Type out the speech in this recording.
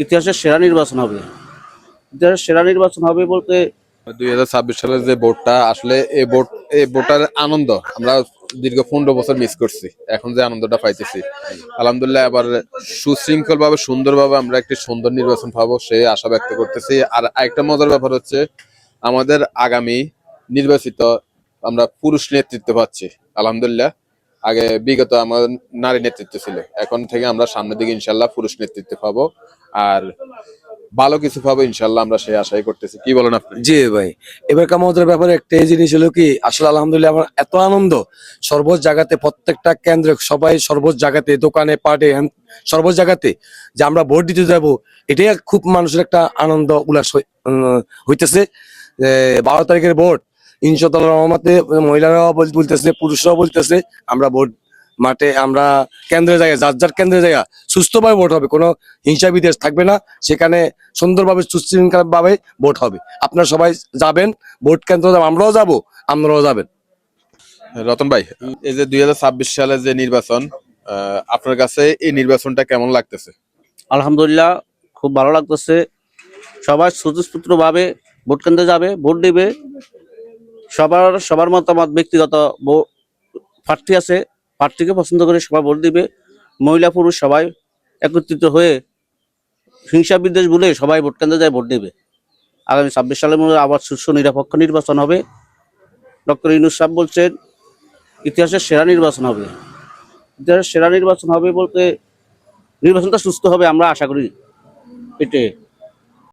ইতিহাসের সেরা নির্বাচন হবে। ইতিহাসের সেরা নির্বাচন হবে বলতে 2026 সালের যে ভোটটা আসলে এই ভোটার আনন্দ আমরা দীর্ঘ 15 বছর মিস করছি। এখন যে আনন্দটা পাইতেছি আলহামদুলিল্লাহ, এবার সুশৃঙ্খল ভাবে সুন্দরভাবে আমরা একটি সুন্দর নির্বাচন পাবো সেই আশা ব্যক্ত করতেছি। আর আরেকটা মজার ব্যাপার হচ্ছে আমাদের আগামী নির্বাচিত আমরা পুরুষ নেতৃত্ব পাচ্ছি আলহামদুলিল্লাহ। আগে বিগত আমাদের নারী নেতৃত্ব ছিল, এখন থেকে আমরা সামনের দিকে ইনশাল্লাহ পুরুষ নেতৃত্ব পাবো আর ভালো কিছু পাবো ইনশাল্লাহ, আমরা সেই আশাই করতেছি। কি বলেন আপনি? জি ভাই, এবারকার মজার ব্যাপারে একটাই জিনিস হলো কি, আসলে আলহামদুলিল্লাহ আমার এত আনন্দ, সর্বোচ্চ জায়গাতে প্রত্যেকটা কেন্দ্রে সবাই সর্বোচ্চ জায়গাতে দোকানে পাটে সর্বোচ্চ জায়গাতে যে আমরা ভোট দিতে যাব, এটাই খুব মানুষের একটা আনন্দ উল্লাস হইতেছে। 12 তারিখের ভোট ইনশাআল্লাহ রহমতে মহিলারাও বলতেছে, পুরুষরাও বলতেছে আমরা ভোট মাঠে আমরা কেন্দ্রে জায়গা যার যার কেন্দ্রে জায়গা সুস্থভাবে ভোট হবে, কোনো হিংসা বিদ্বেষ থাকবে না, সেখানে সুন্দরভাবে সুশৃঙ্খল ভাবে ভোট হবে। আপনারা সবাই যাবেন ভোট কেন্দ্রে, আমরাও যাব, আপনারাও যাবেন। রতন ভাই, এই যে 2026 সালের যে নির্বাচন, আপনার কাছে এই নির্বাচনটা কেমন লাগতেছে? আলহামদুলিল্লাহ খুব ভালো লাগতেছে। সবাই স্বতঃস্ফূর্ত ভাবে ভোট কেন্দ্রে যাবে, ভোট দিবে। সবার মতামত ব্যক্তিগত প্রার্থী আছে, প্রার্থীকে পছন্দ করে সবাই ভোট দিবে। মহিলা পুরুষ সবাই একত্রিত হয়ে হিংসা বিদ্বেষ ভুলে সবাই ভোট কেন্দ্রে যায় ভোট দেবে। আগামী 26 সালের মধ্যে আবার সুষ্ঠু নিরপেক্ষ নির্বাচন হবে। ডক্টর ইউনূস সাহেব বলছেন ইতিহাসের সেরা নির্বাচন হবে। ইতিহাসের সেরা নির্বাচন হবে বলতে নির্বাচনটা সুস্থ হবে আমরা আশা করি, এটাই।